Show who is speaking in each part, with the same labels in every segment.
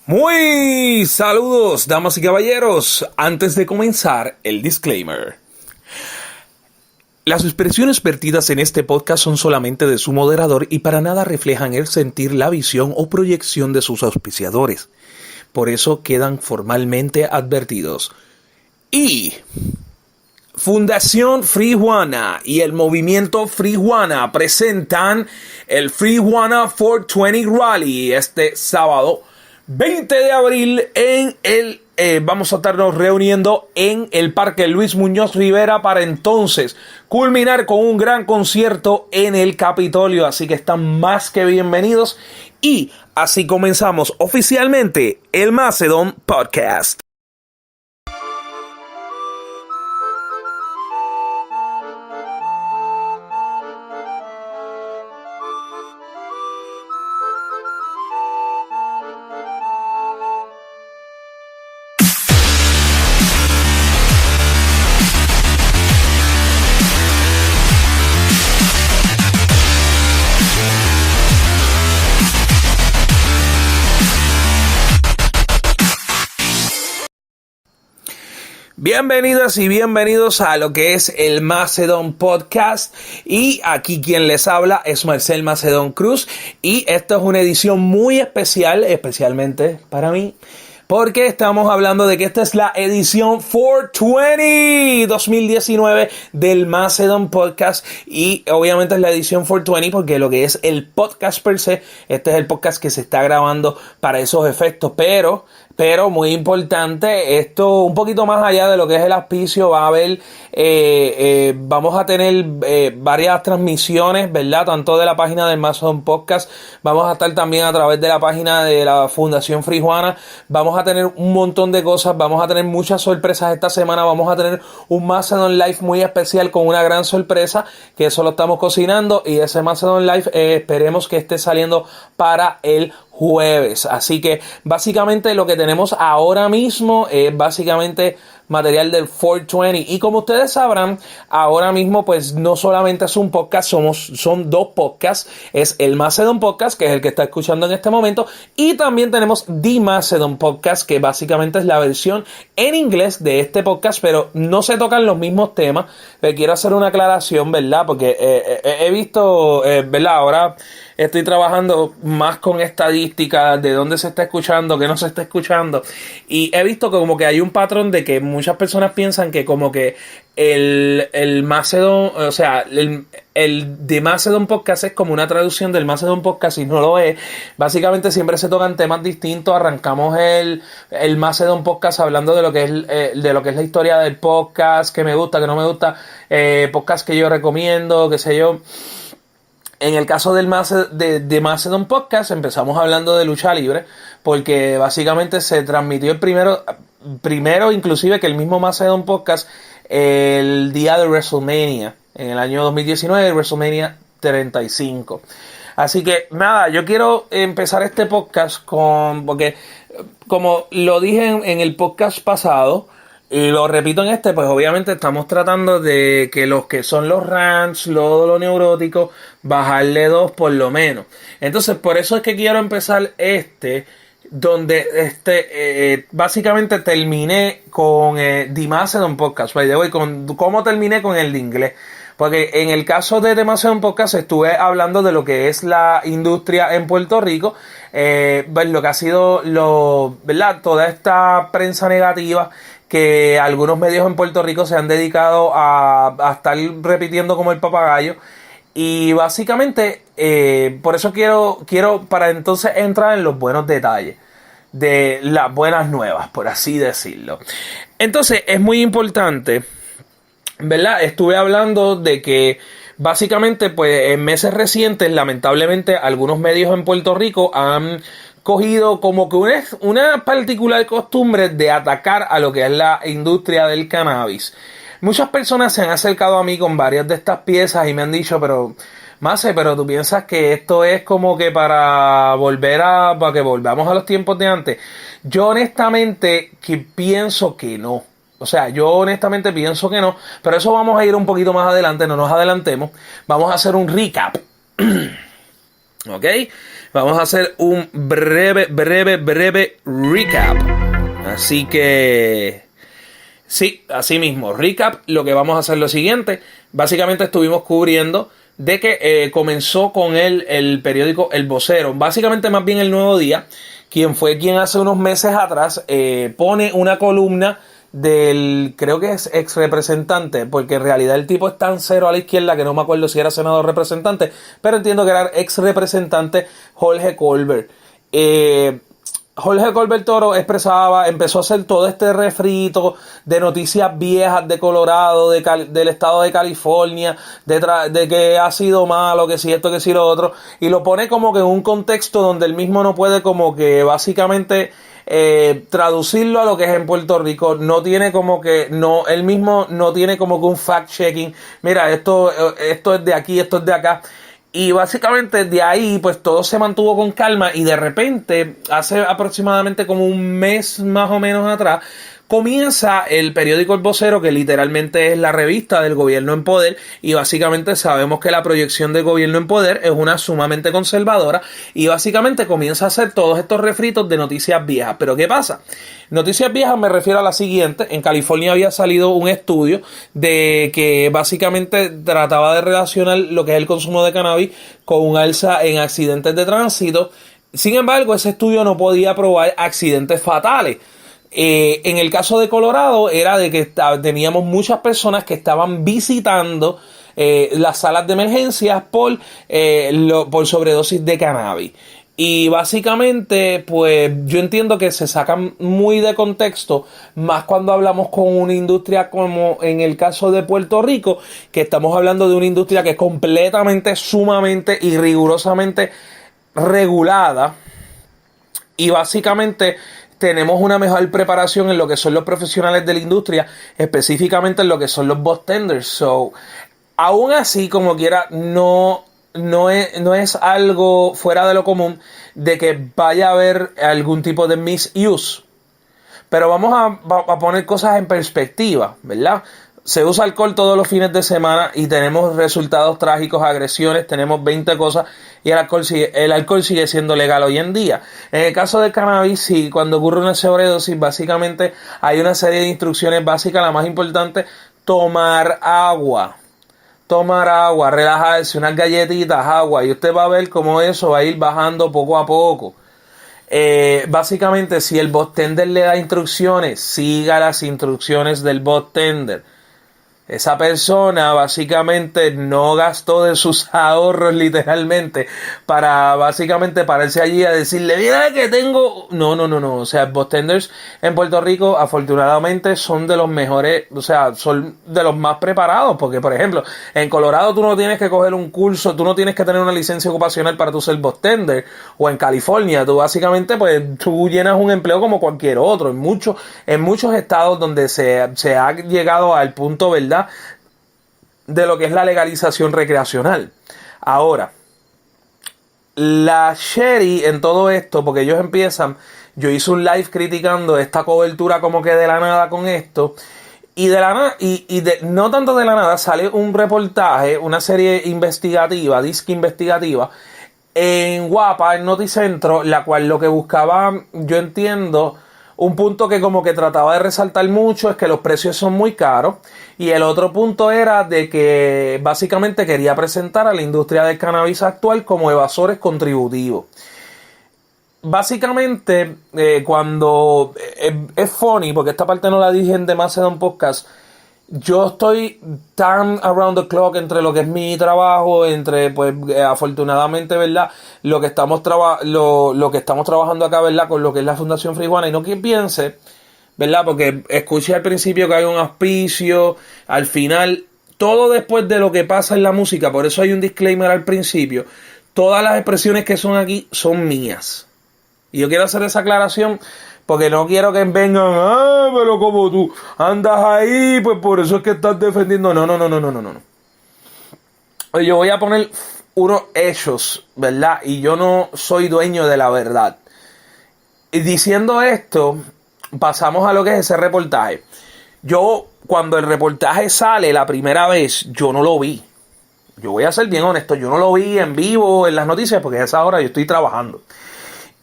Speaker 1: Muy saludos, damas y caballeros. Antes de comenzar, el disclaimer. Las expresiones vertidas en este podcast son solamente de su moderador y para nada reflejan el sentir, la visión o proyección de sus auspiciadores. Por eso quedan formalmente advertidos. Y Fundación Free Juana y el Movimiento Free Juana presentan el Free Juana 420 Rally este sábado 20 de abril en vamos a estarnos reuniendo en el Parque Luis Muñoz Rivera para entonces culminar con un gran concierto en el Capitolio. Así que están más que bienvenidos y así comenzamos oficialmente el Macedon Podcast. Bienvenidas y bienvenidos a lo que es el Macedon Podcast, y aquí quien les habla es Marcel Macedon Cruz, y esta es una edición muy especial, especialmente para mí, porque estamos hablando de que esta es la edición 420 2019 del Macedon Podcast, y obviamente es la edición 420 porque lo que es el podcast per se, este es el podcast que se está grabando para esos efectos, pero muy importante, esto un poquito más allá de lo que es el auspicio, va a haber, vamos a tener varias transmisiones, ¿verdad? Tanto de la página del Macedon Podcast, vamos a estar también a través de la página de la Fundación Free Juana, vamos a tener un montón de cosas, vamos a tener muchas sorpresas esta semana, vamos a tener un Macedon Live muy especial con una gran sorpresa, que eso lo estamos cocinando, y ese Macedon Live esperemos que esté saliendo para el jueves. Así que básicamente lo que tenemos ahora mismo es básicamente material del 420, y como ustedes sabrán, ahora mismo pues no solamente es un podcast, son dos podcasts, es el Macedon Podcast, que es el que está escuchando en este momento, y también tenemos The Macedon Podcast, que básicamente es la versión en inglés de este podcast, pero no se tocan los mismos temas. Quiero hacer una aclaración, ¿verdad? Porque he visto, ¿verdad? Ahora estoy trabajando más con estadísticas de dónde se está escuchando, qué no se está escuchando, y he visto que como que hay un patrón de que muchas personas piensan que como que el Macedon, o sea, el The Macedon Podcast es como una traducción del Macedon Podcast, y no lo es. Básicamente siempre se tocan temas distintos. Arrancamos el Macedon Podcast hablando de lo que es la historia del podcast, que me gusta, que no me gusta, podcast que yo recomiendo, qué sé yo. En el caso de Macedon Podcast empezamos hablando de lucha libre, porque básicamente se transmitió el primero inclusive que el mismo Macedon Podcast, el día de WrestleMania, en el año 2019, WrestleMania 35. Así que nada, yo quiero empezar este podcast porque como lo dije en el podcast pasado, y lo repito en este, pues obviamente estamos tratando de que los que son los rants, lo neurótico, bajarle 2 por lo menos. Entonces, por eso es que quiero empezar donde básicamente terminé con The Macedon Podcast. By the way, ¿cómo terminé con el de inglés? Porque en el caso de The Macedon Podcast estuve hablando de lo que es la industria en Puerto Rico, lo que ha sido ¿verdad? Toda esta prensa negativa que algunos medios en Puerto Rico se han dedicado a estar repitiendo como el papagayo. Y básicamente, por eso quiero para entonces entrar en los buenos detalles de las buenas nuevas, por así decirlo. Entonces, es muy importante, ¿verdad? Estuve hablando de que básicamente, pues en meses recientes, lamentablemente, algunos medios en Puerto Rico han cogido como que una particular costumbre de atacar a lo que es la industria del cannabis. Muchas personas se han acercado a mí con varias de estas piezas y me han dicho, pero tú piensas que esto es como que para que volvamos a los tiempos de antes. Yo honestamente pienso que no. O sea, yo honestamente pienso que no, pero eso vamos a ir un poquito más adelante, no nos adelantemos. Vamos a hacer un recap. ¿Ok? Vamos a hacer un breve recap. Así que... sí, así mismo, recap. Lo que vamos a hacer es lo siguiente. Básicamente estuvimos cubriendo de que comenzó con el periódico El Vocero. Básicamente más bien El Nuevo Día, quien hace unos meses atrás pone una columna del, creo que es ex representante, porque en realidad el tipo es tan cero a la izquierda que no me acuerdo si era senador o representante, pero entiendo que era ex representante Jorge Colbert. Jorge Colbert Toro empezó a hacer todo este refrito de noticias viejas de Colorado, del estado de California, de que ha sido malo, que si esto, que si lo otro, y lo pone como que en un contexto donde él mismo no puede como que básicamente traducirlo a lo que es en Puerto Rico. No tiene como que, no, él mismo no tiene como que un fact checking, mira, esto es de aquí, esto es de acá. Y básicamente de ahí pues todo se mantuvo con calma y de repente hace aproximadamente como un mes más o menos atrás comienza el periódico El Vocero, que literalmente es la revista del gobierno en poder, y básicamente sabemos que la proyección del gobierno en poder es una sumamente conservadora, y básicamente comienza a hacer todos estos refritos de noticias viejas. Pero ¿qué pasa? Noticias viejas me refiero a la siguiente. En California había salido un estudio de que básicamente trataba de relacionar lo que es el consumo de cannabis con un alza en accidentes de tránsito. Sin embargo, ese estudio no podía probar accidentes fatales. En el caso de Colorado era de que teníamos muchas personas que estaban visitando las salas de emergencias por sobredosis de cannabis. Y básicamente, pues yo entiendo que se sacan muy de contexto, más cuando hablamos con una industria como en el caso de Puerto Rico, que estamos hablando de una industria que es completamente, sumamente y rigurosamente regulada. Y básicamente tenemos una mejor preparación en lo que son los profesionales de la industria, específicamente en lo que son los bustenders. So, aún así, como quiera, no es algo fuera de lo común de que vaya a haber algún tipo de misuse. Pero vamos a poner cosas en perspectiva, ¿verdad? Se usa alcohol todos los fines de semana y tenemos resultados trágicos, agresiones, tenemos 20 cosas y el alcohol sigue siendo legal hoy en día. En el caso del cannabis, sí, cuando ocurre una sobredosis, básicamente hay una serie de instrucciones básicas. La más importante, tomar agua, relajarse, unas galletitas, agua, y usted va a ver cómo eso va a ir bajando poco a poco. Básicamente, si el bartender le da instrucciones, siga las instrucciones del bartender. Esa persona básicamente no gastó de sus ahorros literalmente para básicamente pararse allí a decirle, mira que tengo... No. O sea, bartenders en Puerto Rico afortunadamente son de los mejores, o sea, son de los más preparados, porque por ejemplo, en Colorado tú no tienes que coger un curso, tú no tienes que tener una licencia ocupacional para tú ser bartender, o en California tú básicamente pues tú llenas un empleo como cualquier otro. En muchos estados donde se ha llegado al punto, ¿verdad?, de lo que es la legalización recreacional. Ahora, la Sherry en todo esto, porque ellos empiezan, yo hice un live criticando esta cobertura como que de la nada con esto, y de la nada, no tanto de la nada, sale un reportaje, una serie investigativa, disque investigativa, en Guapa, en Noticentro, la cual lo que buscaba, yo entiendo, un punto que como que trataba de resaltar mucho es que los precios son muy caros, y el otro punto era de que básicamente quería presentar a la industria del cannabis actual como evasores contributivos. Básicamente, cuando es funny, porque esta parte no la dije en The Macedon Podcast, yo estoy tan around the clock entre lo que es mi trabajo, entre pues afortunadamente, ¿verdad?, lo que estamos trabajando acá, ¿verdad?, con lo que es la Fundación Frijuana, y no que piense, ¿verdad?, porque escuché al principio que hay un auspicio, al final, todo después de lo que pasa en la música, por eso hay un disclaimer al principio, todas las expresiones que son aquí son mías. Y yo quiero hacer esa aclaración porque no quiero que vengan, pero como tú andas ahí, pues por eso es que estás defendiendo. No. Yo voy a poner unos hechos, ¿verdad? Y yo no soy dueño de la verdad. Y diciendo esto, pasamos a lo que es ese reportaje. Yo, cuando el reportaje sale la primera vez, yo no lo vi. Yo voy a ser bien honesto, yo no lo vi en vivo en las noticias porque a esa hora yo estoy trabajando.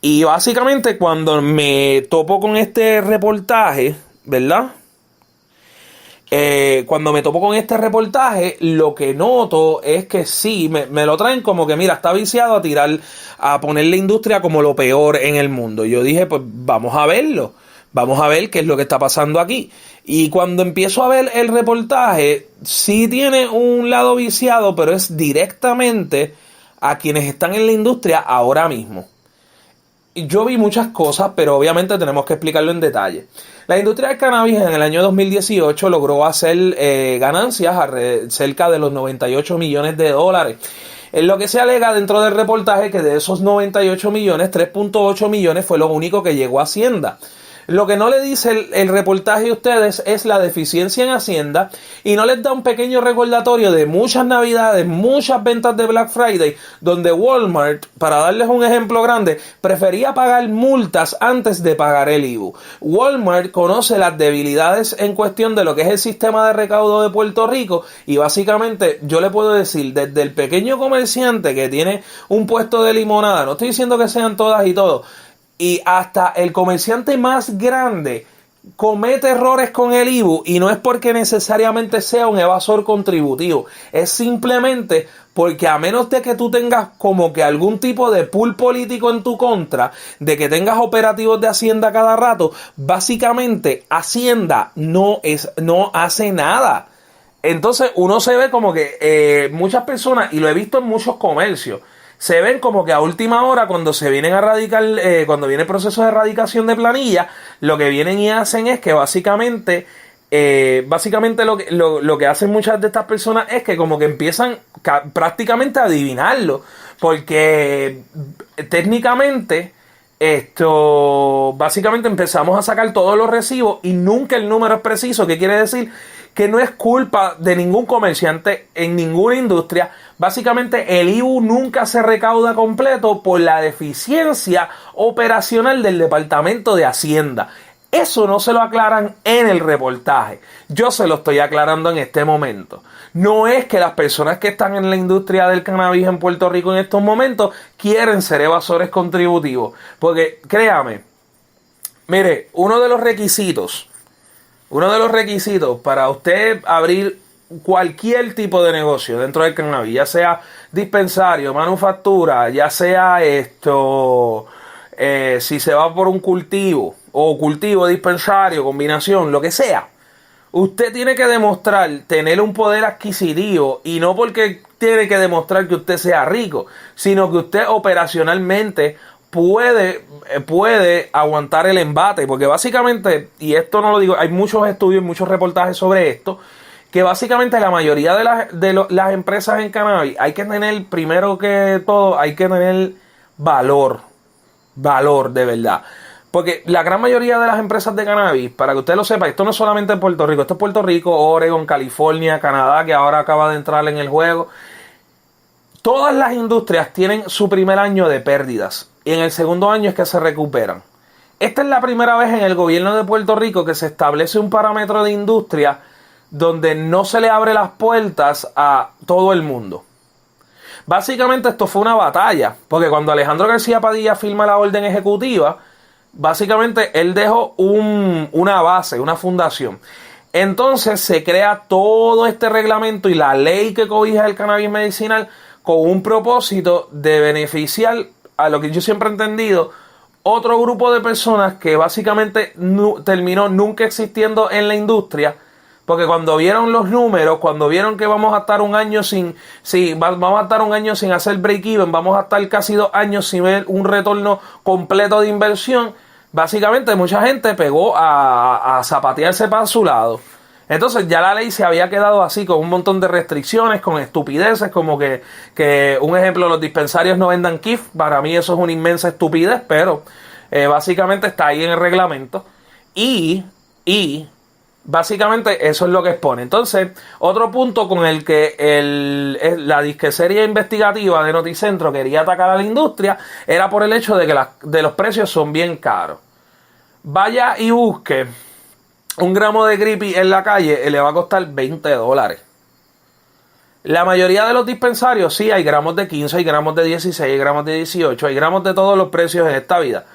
Speaker 1: Y básicamente cuando me topo con este reportaje, ¿verdad? Cuando me topo con este reportaje, lo que noto es que sí, me lo traen como que, mira, está viciado a tirar, a poner la industria como lo peor en el mundo. Yo dije, pues vamos a verlo, vamos a ver qué es lo que está pasando aquí. Y cuando empiezo a ver el reportaje, sí tiene un lado viciado, pero es directamente a quienes están en la industria ahora mismo. Yo vi muchas cosas, pero obviamente tenemos que explicarlo en detalle. La industria del cannabis en el año 2018 logró hacer ganancias cerca de los 98 millones de dólares. En lo que se alega dentro del reportaje que de esos 98 millones, 3.8 millones fue lo único que llegó a Hacienda. Lo que no le dice el reportaje a ustedes es la deficiencia en Hacienda y no les da un pequeño recordatorio de muchas navidades, muchas ventas de Black Friday, donde Walmart, para darles un ejemplo grande, prefería pagar multas antes de pagar el IVU. Walmart conoce las debilidades en cuestión de lo que es el sistema de recaudo de Puerto Rico y básicamente yo le puedo decir, desde el pequeño comerciante que tiene un puesto de limonada, no estoy diciendo que sean todas y todos, y hasta el comerciante más grande comete errores con el IVU y no es porque necesariamente sea un evasor contributivo, es simplemente porque a menos de que tú tengas como que algún tipo de pool político en tu contra, de que tengas operativos de Hacienda cada rato, básicamente Hacienda no hace nada. Entonces uno se ve como que muchas personas, y lo he visto en muchos comercios, se ven como que a última hora cuando se vienen a radicar, cuando viene el proceso de erradicación de planilla, lo que vienen y hacen es que básicamente lo que hacen muchas de estas personas es que como que empiezan prácticamente a adivinarlo, porque técnicamente esto básicamente empezamos a sacar todos los recibos y nunca el número es preciso. ¿Qué quiere decir? Que no es culpa de ningún comerciante en ninguna industria. Básicamente el IVU nunca se recauda completo por la deficiencia operacional del Departamento de Hacienda. Eso no se lo aclaran en el reportaje. Yo se lo estoy aclarando en este momento. No es que las personas que están en la industria del cannabis en Puerto Rico en estos momentos quieren ser evasores contributivos. Porque créame, mire, uno de los requisitos para usted abrir cualquier tipo de negocio dentro del cannabis, ya sea dispensario, manufactura, ya sea si se va por un cultivo o cultivo, dispensario, combinación, lo que sea, usted tiene que demostrar tener un poder adquisitivo y no porque tiene que demostrar que usted sea rico, sino que usted operacionalmente puede aguantar el embate, porque básicamente, y esto no lo digo, hay muchos estudios, muchos reportajes sobre esto, que básicamente la mayoría de las empresas en cannabis hay que tener, primero que todo, hay que tener valor de verdad. Porque la gran mayoría de las empresas de cannabis, para que usted lo sepa, esto no es solamente en Puerto Rico, esto es Puerto Rico, Oregon, California, Canadá, que ahora acaba de entrar en el juego. Todas las industrias tienen su primer año de pérdidas y en el segundo año es que se recuperan. Esta es la primera vez en el gobierno de Puerto Rico que se establece un parámetro de industria donde no se le abre las puertas a todo el mundo. Básicamente esto fue una batalla, porque cuando Alejandro García Padilla firma la orden ejecutiva, básicamente él dejó una base, una fundación. Entonces se crea todo este reglamento y la ley que cobija el cannabis medicinal con un propósito de beneficiar a lo que yo siempre he entendido, otro grupo de personas que básicamente terminó nunca existiendo en la industria, porque cuando vieron los números, cuando vieron que vamos a estar un año vamos a estar un año sin hacer break-even, vamos a estar casi 2 años sin ver un retorno completo de inversión, básicamente mucha gente pegó a zapatearse para su lado. Entonces ya la ley se había quedado así, con un montón de restricciones, con estupideces, como que un ejemplo, los dispensarios no vendan KIF. Para mí eso es una inmensa estupidez, pero básicamente está ahí en el reglamento. Y básicamente eso es lo que expone. Entonces, otro punto con el que la disqueserie investigativa de Noticentro quería atacar a la industria era por el hecho de que los precios son bien caros. Vaya y busque un gramo de Grippy en la calle, le va a costar $20. La mayoría de los dispensarios, sí, hay gramos de 15, hay gramos de 16, hay gramos de 18, hay gramos de todos los precios en esta vida.